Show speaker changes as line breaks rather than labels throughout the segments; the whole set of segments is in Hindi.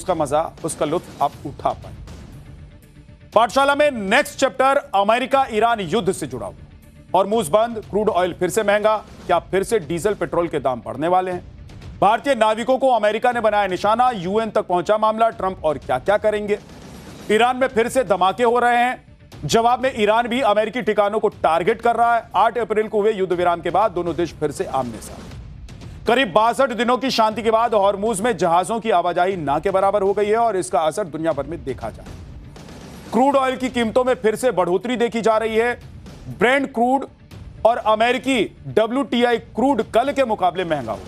उसका मजा, उसका लुत्फ आप उठा पाए। पाठशाला में नेक्स्ट चैप्टर अमेरिका ईरान युद्ध से जुड़ा हुआ। हॉर्मूज बंद, क्रूड ऑयल फिर से महंगा, क्या फिर से डीजल पेट्रोल के दाम बढ़ने वाले हैं? भारतीय नाविकों को अमेरिका ने बनाया निशाना, यूएन तक पहुंचा मामला, ट्रंप और क्या क्या करेंगे? ईरान में फिर से धमाके हो रहे हैं, जवाब में ईरान भी अमेरिकी ठिकानों को टारगेट कर रहा है। 8 अप्रैल को हुए युद्ध विराम के बाद दोनों देश फिर से आमने सामने। करीब 62 दिनों की शांति के बाद हॉर्मूज में जहाजों की आवाजाही ना के बराबर हो गई है और इसका असर दुनिया भर में देखा जा रहा है। क्रूड ऑयल की कीमतों में फिर से बढ़ोतरी देखी जा रही है। ब्रेंट क्रूड और अमेरिकी WTI क्रूड कल के मुकाबले महंगा हो,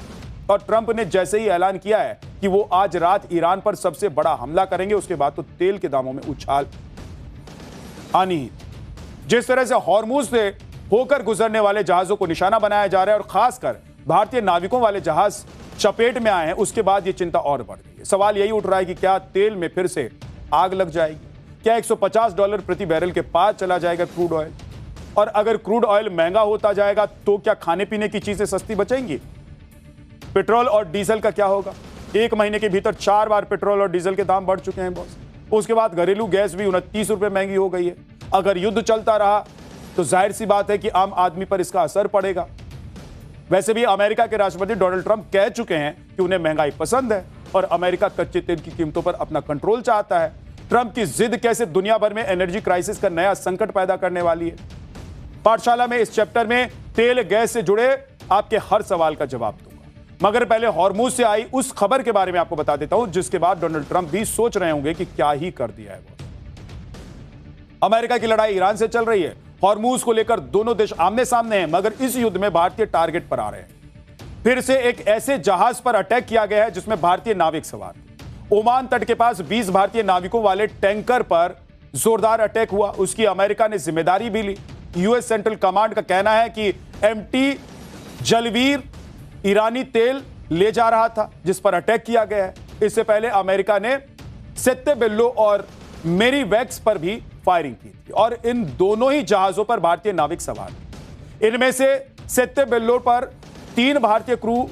और ट्रंप ने जैसे ही ऐलान किया है कि वो आज रात ईरान पर सबसे बड़ा हमला करेंगे, उसके बाद तो तेल के दामों में उछाल आनी ही। जिस तरह से हॉर्मूज से होकर गुजरने वाले जहाजों को निशाना बनाया जा रहा है और खासकर भारतीय नाविकों वाले जहाज चपेट में आए हैं, उसके बाद यह चिंता और बढ़ गई है। सवाल यही उठ रहा है कि क्या तेल में फिर से आग लग जाएगी? क्या $150 प्रति बैरल के पार चला जाएगा क्रूड ऑयल? और अगर क्रूड ऑयल महंगा होता जाएगा तो क्या खाने पीने की चीजें सस्ती बचेंगी? पेट्रोल और डीजल का क्या होगा? 1 महीने के भीतर 4 बार पेट्रोल और डीजल के दाम बढ़ चुके हैं बॉस। उसके बाद घरेलू गैस भी 29 रुपए महंगी हो गई है। अगर युद्ध चलता रहा तो जाहिर सी बात है कि आम आदमी पर इसका असर पड़ेगा। वैसे भी अमेरिका के राष्ट्रपति डोनाल्ड ट्रंप कह चुके हैं कि उन्हें महंगाई पसंद है और अमेरिका कच्चे तेल की कीमतों पर अपना कंट्रोल चाहता है। ट्रंप की जिद कैसे दुनिया भर में एनर्जी क्राइसिस का नया संकट पैदा करने वाली है? पाठशाला में इस चैप्टर में तेल गैस से जुड़े आपके हर सवाल का जवाब दूंगा, मगर पहले हॉर्मूज से आई उस खबर के बारे में आपको बता देता हूं जिसके बाद डोनाल्ड ट्रंप भी सोच रहे होंगे कि क्या ही कर दिया है वो। अमेरिका की लड़ाई ईरान से चल रही है। हॉर्मूज को लेकर दोनों देश आमने सामने हैं, मगर इस युद्ध में भारतीय टारगेट पर आ रहे हैं। फिर से एक ऐसे जहाज पर अटैक किया गया है जिसमें भारतीय नाविक सवार थे। ओमान तट के पास 20 भारतीय नाविकों वाले टैंकर पर जोरदार अटैक हुआ, उसकी अमेरिका ने जिम्मेदारी भी ली। यूएस सेंट्रल कमांड का कहना है कि MT जलवीर ईरानी तेल ले जा रहा था जिस पर अटैक किया गया है। इससे पहले अमेरिका ने सेत्तेबेल्लो और मेरीवेक्स पर भी फायरिंग की थी और इन दोनों ही जहाजों पर भारतीय नाविक सवार थे। इनमें से सेत्तेबेल्लो पर 3 भारतीय क्रू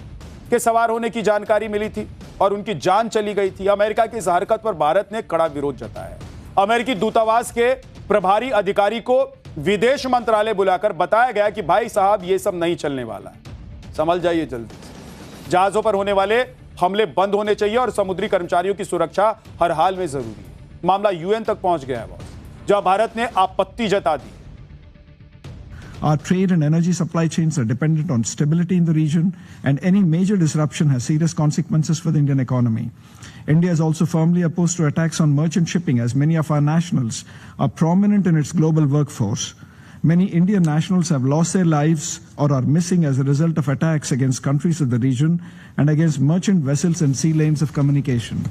के सवार होने की जानकारी मिली थी और उनकी जान चली गई थी। अमेरिका की इस हरकत पर भारत ने कड़ा विरोध जताया है। अमेरिकी दूतावास के प्रभारी अधिकारी को विदेश मंत्रालय बुलाकर बताया गया कि भाई साहब ये सब नहीं चलने वाला है, समझ जाइए जल्दी से। जहाजों पर होने वाले हमले बंद होने चाहिए और समुद्री कर्मचारियों की सुरक्षा हर हाल में जरूरी है। मामला यूएन तक पहुंच गया है जहां भारत ने आपत्ति जता दी।
Our trade and energy supply chains are dependent on stability in the region, and any major disruption has serious consequences for the Indian economy. India is also firmly opposed to attacks on merchant shipping, as many of our nationals are prominent in its global workforce. Many Indian nationals have lost their lives or are missing as a result of attacks against countries of the region and against merchant vessels and sea lanes of communication.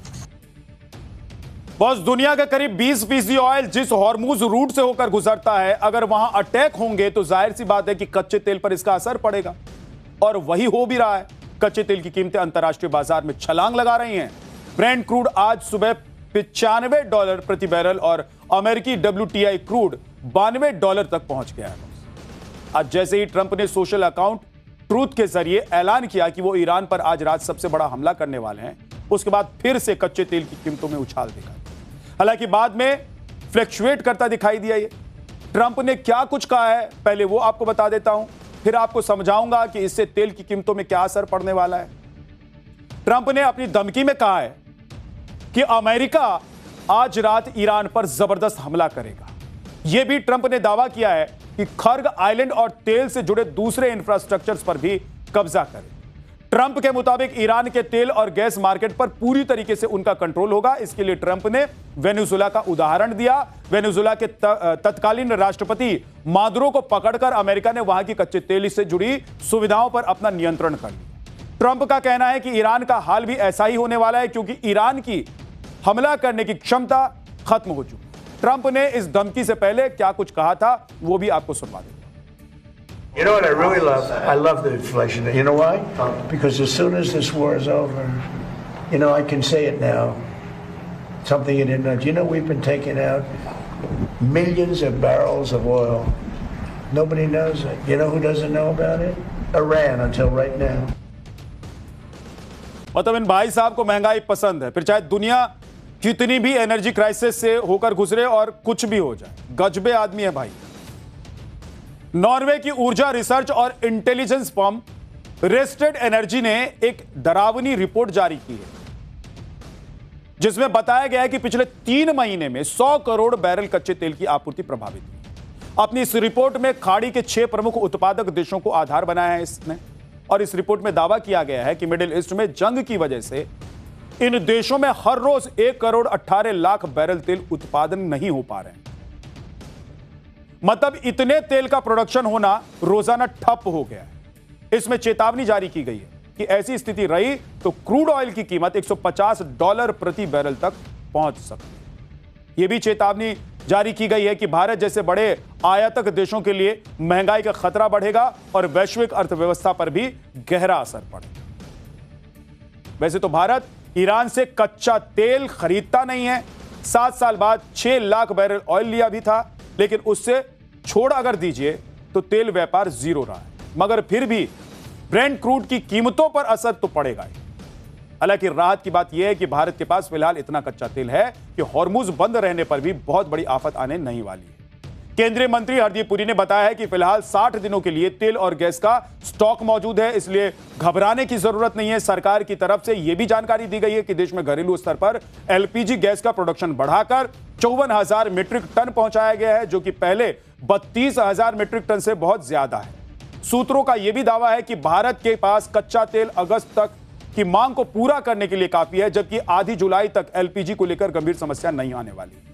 Boss, दुनिया का करीब 20% ऑयल जिस हॉर्मूज रूट से होकर गुजरता है, अगर वहां अटैक होंगे तो जाहिर सी बात है कि कच्चे तेल पर इसका असर पड़ेगा, और वही हो भी रहा है। कच्चे तेल की कीमतें अंतर्राष्ट्रीय बाजार में छलांग लगा रही हैं। ब्रेंट क्रूड आज सुबह $95 प्रति बैरल और अमेरिकी WTI क्रूड $92 तक पहुंच गया है। आज जैसे ही ट्रंप ने सोशल अकाउंट ट्रूथ के जरिए ऐलान किया कि वो ईरान पर आज रात सबसे बड़ा हमला करने वाले हैं, उसके बाद फिर से कच्चे तेल की कीमतों में उछाल देखा। हालांकि बाद में फ्लक्चुएट करता दिखाई दिया। ये ट्रंप ने क्या कुछ कहा है पहले वो आपको बता देता हूं, फिर आपको समझाऊंगा कि इससे तेल की कीमतों में क्या असर पड़ने वाला है। ट्रंप ने अपनी धमकी में कहा है कि अमेरिका आज रात ईरान पर जबरदस्त हमला करेगा। यह भी ट्रंप ने दावा किया है कि खर्ग आइलैंड और तेल से जुड़े दूसरे इंफ्रास्ट्रक्चर्स पर भी कब्जा करे। ट्रंप के मुताबिक ईरान के तेल और गैस मार्केट पर पूरी तरीके से उनका कंट्रोल होगा। इसके लिए ट्रंप ने वेनेजुएला का उदाहरण दिया। वेनेजुएला के तत्कालीन राष्ट्रपति मादुरो को पकड़कर अमेरिका ने वहां की कच्चे तेल से जुड़ी सुविधाओं पर अपना नियंत्रण कर लिया। ट्रंप का कहना है कि ईरान का हाल भी ऐसा ही होने वाला है, क्योंकि ईरान की हमला करने की क्षमता खत्म हो चुकी। ट्रंप ने इस धमकी से पहले क्या कुछ कहा था वो भी आपको सुनवा देंगे।
You know what I really love? I love the inflation. You know why? Because as soon as this war is over, you know, I can say it now. Something you didn't know. You know, we've been taking out millions of barrels of oil. Nobody knows it. You know who doesn't know about it? Iran until right now.
मतलब इन भाई साहब को महंगाई पसंद है, फिर चाहे दुनिया कितनी भी एनर्जी क्राइसिस से होकर गुजरे और कुछ भी हो जाए, गजबे आदमी है भाई। नॉर्वे की ऊर्जा रिसर्च और इंटेलिजेंस फर्म रेस्टेड एनर्जी ने एक डरावनी रिपोर्ट जारी की है, जिसमें बताया गया है कि पिछले 3 महीने में 100 करोड़ बैरल कच्चे तेल की आपूर्ति प्रभावित हुई। अपनी इस रिपोर्ट में खाड़ी के 6 प्रमुख उत्पादक देशों को आधार बनाया है इसने, और इस रिपोर्ट में दावा किया गया है कि मिडिल ईस्ट में जंग की वजह से इन देशों में हर रोज 1 करोड़ 18 लाख बैरल तेल उत्पादन नहीं हो पा रहे हैं। मतलब इतने तेल का प्रोडक्शन होना रोजाना ठप हो गया है। इसमें चेतावनी जारी की गई है कि ऐसी स्थिति रही तो क्रूड ऑयल की कीमत $150 प्रति बैरल तक पहुंच सकती है। यह भी चेतावनी जारी की गई है कि भारत जैसे बड़े आयातक देशों के लिए महंगाई का खतरा बढ़ेगा और वैश्विक अर्थव्यवस्था पर भी गहरा असर पड़ेगा। वैसे तो भारत ईरान से कच्चा तेल खरीदता नहीं है। 7 साल बाद 6 लाख बैरल ऑयल लिया भी था, लेकिन उससे छोड़ अगर दीजिए तो तेल व्यापार जीरो रहा है। मगर फिर भी ब्रेंट क्रूड की कीमतों पर असर तो पड़ेगा ही। हालांकि राहत की बात यह है कि भारत के पास फिलहाल इतना कच्चा तेल है कि हॉर्मुज बंद रहने पर भी बहुत बड़ी आफत आने नहीं वाली है। केंद्रीय मंत्री हरदीप पुरी ने बताया है कि फिलहाल 60 दिनों के लिए तेल और गैस का स्टॉक मौजूद है, इसलिए घबराने की जरूरत नहीं है। सरकार की तरफ से यह भी जानकारी दी गई है कि देश में घरेलू स्तर पर एलपीजी गैस का प्रोडक्शन बढ़ाकर 54,000 मीट्रिक टन पहुंचाया गया है, जो कि पहले 32,000 मीट्रिक टन से बहुत ज्यादा है। सूत्रों का यह भी दावा है कि भारत के पास कच्चा तेल अगस्त तक की मांग को पूरा करने के लिए काफी है, जबकि आधी जुलाई तक एलपीजी को लेकर गंभीर समस्या नहीं आने वाली।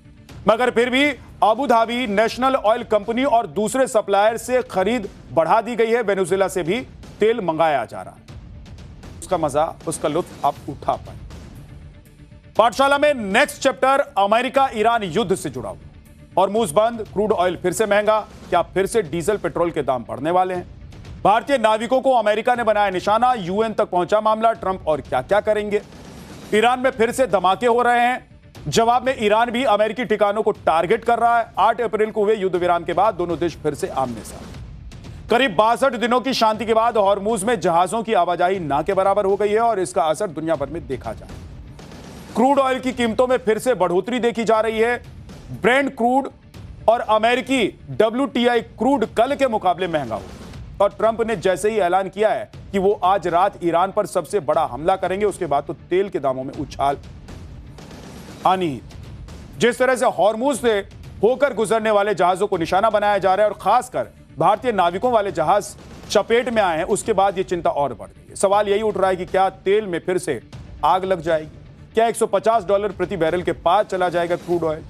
मगर फिर भी Abu Dhabi national oil company और दूसरे सप्लायर से खरीद बढ़ा दी गई है। वेनेजुएला से भी तेल मंगाया जा रहा है। उसका मजा, उसका लुत्फ आप उठा पाए। पाठशाला में नेक्स्ट चैप्टर अमेरिका ईरान युद्ध से जुड़ा हुआ। हॉर्मुज बंद, क्रूड ऑयल फिर से महंगा, क्या फिर से डीजल पेट्रोल के दाम बढ़ने वाले हैं? भारतीय नाविकों को अमेरिका ने बनाया निशाना, यूएन तक पहुंचा मामला, ट्रंप और क्या क्या करेंगे? ईरान में फिर से धमाके हो रहे हैं। जवाब में ईरान भी अमेरिकी ठिकानों को टारगेट कर रहा है। 8 अप्रैल को हुए युद्ध विराम के बाद दोनों देश फिर से आमने सामने। करीब 62 दिनों की शांति के बाद हॉर्मुज में जहाजों की आवाजाही ना के बराबर हो गई है और इसका असर दुनिया भर में देखा जा रहा है। क्रूड ऑयल की कीमतों में फिर से बढ़ोतरी देखी जा रही है। ब्रेंट क्रूड और अमेरिकी WTI क्रूड कल के मुकाबले महंगा हो, और ट्रंप ने जैसे ही ऐलान किया है कि वो आज रात ईरान पर सबसे बड़ा हमला करेंगे, उसके बाद तो तेल के दामों में उछाल आनी ही। जिस तरह से हॉर्मुज से होकर गुजरने वाले जहाजों को निशाना बनाया जा रहा है और खासकर भारतीय नाविकों वाले जहाज चपेट में आए हैं, उसके बाद यह चिंता और बढ़ गई है। सवाल यही उठ रहा है कि क्या तेल में फिर से आग लग जाएगी? क्या $150 प्रति बैरल के पार चला जाएगा क्रूड ऑयल?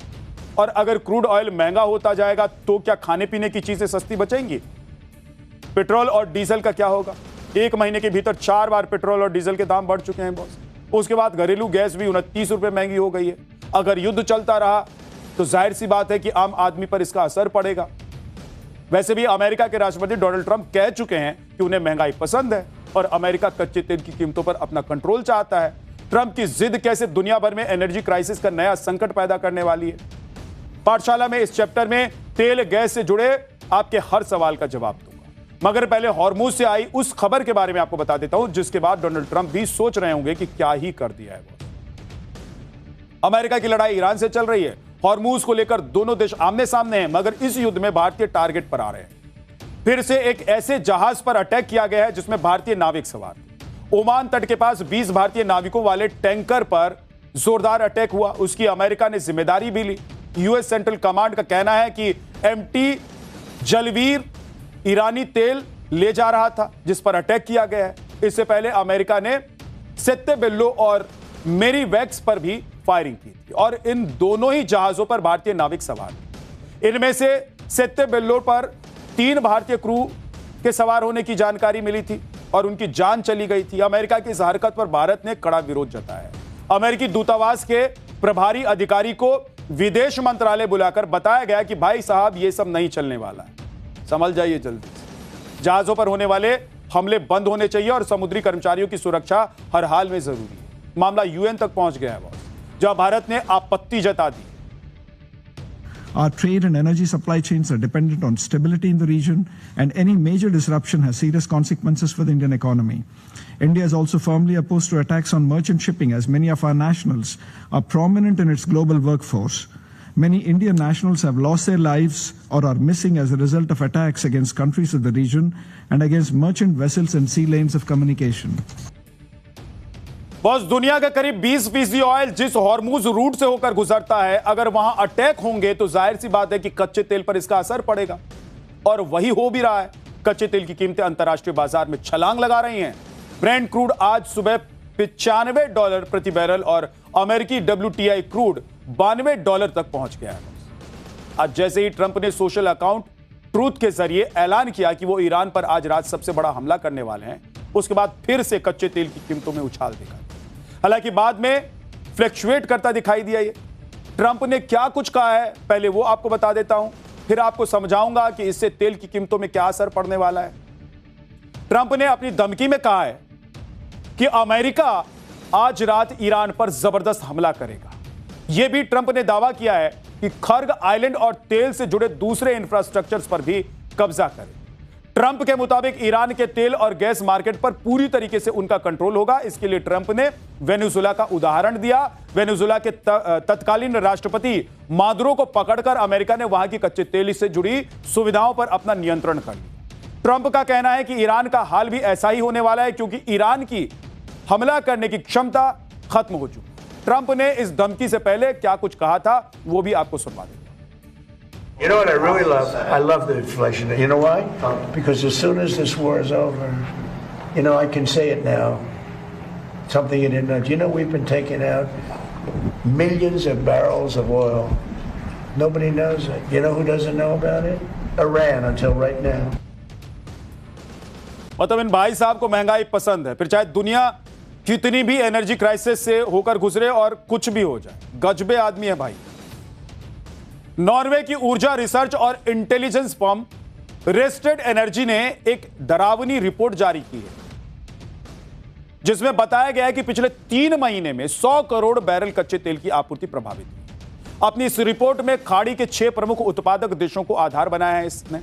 और अगर क्रूड ऑयल महंगा होता जाएगा तो क्या खाने पीने की चीजें सस्ती बचेंगी? पेट्रोल और डीजल का क्या होगा? 1 महीने के भीतर 4 बार पेट्रोल और डीजल के दाम बढ़ चुके हैं बॉस। उसके बाद घरेलू गैस भी 29 रुपए महंगी हो गई है। अगर युद्ध चलता रहा तो जाहिर सी बात है कि आम आदमी पर इसका असर पड़ेगा। वैसे भी अमेरिका के राष्ट्रपति डोनाल्ड ट्रंप कह चुके हैं कि उन्हें महंगाई पसंद है और अमेरिका कच्चे तेल की कीमतों पर अपना कंट्रोल चाहता है। ट्रंप की जिद कैसे दुनिया भर में एनर्जी क्राइसिस का नया संकट पैदा करने वाली है। पाठशाला में इस चैप्टर में तेल गैस से जुड़े आपके हर सवाल का जवाब दूंगा, मगर पहले हॉर्मुज से आई उस खबर के बारे में आपको बता देता हूं जिसके बाद डोनाल्ड ट्रंप भी सोच रहे होंगे कि क्या ही कर दिया है वो। अमेरिका की लड़ाई ईरान से चल रही है। हॉर्मुज को लेकर दोनों देश आमने सामने हैं, मगर इस युद्ध में भारतीय टारगेट पर आ रहे हैं। फिर से एक ऐसे जहाज पर अटैक किया गया है जिसमें भारतीय नाविक सवार थे। ओमान तट के पास 20 भारतीय नाविकों वाले टैंकर पर जोरदार अटैक हुआ, उसकी अमेरिका ने जिम्मेदारी भी ली। यूएस सेंट्रल कमांड का कहना है कि MT जलवीर ईरानी तेल ले जा रहा था जिस पर अटैक किया गया है। इससे पहले अमेरिका ने सेत्तेबेल्लो और मेरी वैक्स पर भी फायरिंग की थी और इन दोनों ही जहाजों पर भारतीय नाविक सवार थे। इनमें से सेत्तेबेल्लो पर 3 भारतीय क्रू के सवार होने की जानकारी मिली थी और उनकी जान चली गई थी। अमेरिका की इस हरकत पर भारत ने कड़ा विरोध जताया है। अमेरिकी दूतावास के प्रभारी अधिकारी को विदेश मंत्रालय बुलाकर बताया गया कि भाई साहब ये सब नहीं चलने वाला है, संभल जाइए जल्दी से। जहाजों पर होने वाले हमले बंद होने चाहिए और समुद्री कर्मचारियों की सुरक्षा हर हाल में जरूरी है। मामला यूएन तक पहुंच गया है, जहां भारत ने आपत्ति जता दी।
Our trade and energy supply chains are dependent on stability in the region, and any major disruption has serious consequences for the Indian economy. India is also firmly opposed to attacks on merchant shipping, as many of our nationals are prominent in its global workforce. Many Indian nationals have lost their lives or are missing as a result of attacks against countries of the region and against merchant vessels and sea lanes of communication.
Boss, दुनिया का करीब 20% ऑयल जिस हॉर्मूज रूट से होकर गुजरता है, अगर वहां अटैक होंगे तो जाहिर सी बात है कि कच्चे तेल पर इसका असर पड़ेगा, और वही हो भी रहा है। कच्चे तेल की कीमतें अंतर्राष्ट्रीय बाजार में छलांग लगा रही हैं। ब्रेंट क्रूड आज सुबह $95 प्रति बैरल और अमेरिकी WTI क्रूड $92 तक पहुंच गया है। आज जैसे ही ट्रंप ने सोशल अकाउंट ट्रूथ के जरिए ऐलान किया कि वो ईरान पर आज रात सबसे बड़ा हमला करने वाले हैं, उसके बाद फिर से कच्चे तेल की कीमतों में उछाल देखा। हालांकि बाद में फ्लक्चुएट करता दिखाई दिया। ये ट्रंप ने क्या कुछ कहा है, पहले वो आपको बता देता हूं, फिर आपको समझाऊंगा कि इससे तेल की कीमतों में क्या असर पड़ने वाला है। ट्रंप ने अपनी धमकी में कहा है कि अमेरिका आज रात ईरान पर जबरदस्त हमला करेगा। यह भी ट्रंप ने दावा किया है कि खर्ग आइलैंड और तेल से जुड़े दूसरे इंफ्रास्ट्रक्चर्स पर भी कब्जा करे। ट्रंप के मुताबिक ईरान के तेल और गैस मार्केट पर पूरी तरीके से उनका कंट्रोल होगा। इसके लिए ट्रंप ने वेनेजुएला का उदाहरण दिया। वेनेजुएला के तत्कालीन राष्ट्रपति मादुरो को पकड़कर अमेरिका ने वहां की कच्चे तेल से जुड़ी सुविधाओं पर अपना नियंत्रण कर लिया। ट्रंप का कहना है कि ईरान का हाल भी ऐसा ही होने वाला है, क्योंकि ईरान की हमला करने की क्षमता खत्म हो चुकी। ट्रंप ने इस धमकी से पहले क्या कुछ कहा था, वो भी आपको सुनवा देंगे।
You know what I really love? I love the inflation. You know why? Because as soon as this war is over, you know, I can say it now. Something you didn't know. You know, we've been taking out millions of barrels of oil. Nobody knows it. You know who doesn't know about it? Iran until right now.
मतलब इन भाई साहब को महंगाई पसंद है, फिर चाहे दुनिया कितनी भी एनर्जी क्राइसिस से होकर गुजरे और कुछ भी हो जाए। गजबे आदमी है भाई। नॉर्वे की ऊर्जा रिसर्च और इंटेलिजेंस फर्म रेस्टेड एनर्जी ने एक डरावनी रिपोर्ट जारी की है, जिसमें बताया गया है कि पिछले 3 महीने में 100 करोड़ बैरल कच्चे तेल की आपूर्ति प्रभावित हुई। अपनी इस रिपोर्ट में खाड़ी के 6 प्रमुख उत्पादक देशों को आधार बनाया है इसने,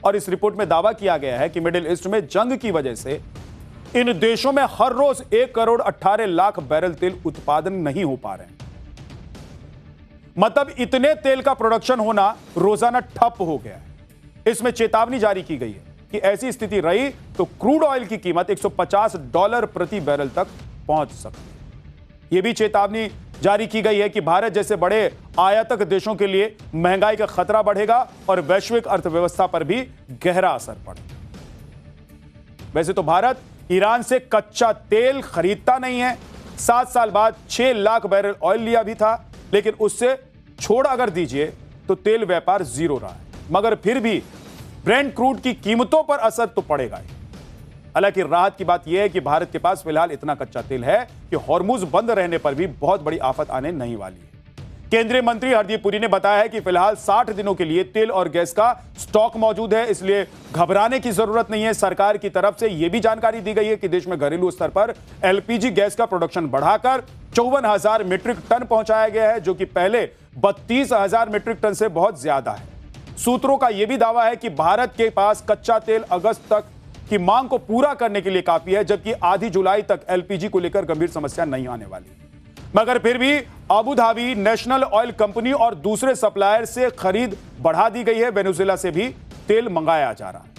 और इस रिपोर्ट में दावा किया गया है कि मिडिल ईस्ट में जंग की वजह से इन देशों में हर रोज 1 करोड़ 18 लाख बैरल तेल उत्पादन नहीं हो पा रहे हैं। मतलब इतने तेल का प्रोडक्शन होना रोजाना ठप हो गया है। इसमें चेतावनी जारी की गई है कि ऐसी स्थिति रही तो क्रूड ऑयल की कीमत $150 प्रति बैरल तक पहुंच सकती है। यह भी चेतावनी जारी की गई है कि भारत जैसे बड़े आयातक देशों के लिए महंगाई का खतरा बढ़ेगा और वैश्विक अर्थव्यवस्था पर भी गहरा असर पड़ेगा। वैसे तो भारत ईरान से कच्चा तेल खरीदता नहीं है। 7 साल बाद 6 लाख बैरल ऑयल लिया भी था, लेकिन उससे छोड़ अगर दीजिए तो तेल व्यापार जीरो रहा है। मगर फिर भी ब्रेंट क्रूड की कीमतों पर असर तो पड़ेगा ही। हालांकि राहत की बात यह है कि भारत के पास फिलहाल इतना कच्चा तेल है कि हॉर्मुज बंद रहने पर भी बहुत बड़ी आफत आने नहीं वाली है। केंद्रीय मंत्री हरदीप पुरी ने बताया है कि फिलहाल 60 दिनों के लिए तेल और गैस का स्टॉक मौजूद है, इसलिए घबराने की जरूरत नहीं है। सरकार की तरफ से यह भी जानकारी दी गई है कि देश में घरेलू स्तर पर LPG गैस का प्रोडक्शन बढ़ाकर 54,000 मीट्रिक टन पहुंचाया गया है, जो कि पहले 32,000 मीट्रिक टन से बहुत ज्यादा है। सूत्रों का यह भी दावा है कि भारत के पास कच्चा तेल अगस्त तक की मांग को पूरा करने के लिए काफी है, जबकि आधी जुलाई तक LPG को लेकर गंभीर समस्या नहीं आने वाली। मगर फिर भी Abu Dhabi national oil company और दूसरे सप्लायर से खरीद बढ़ा दी गई है। वेनेजुएला से भी तेल मंगाया जा रहा है।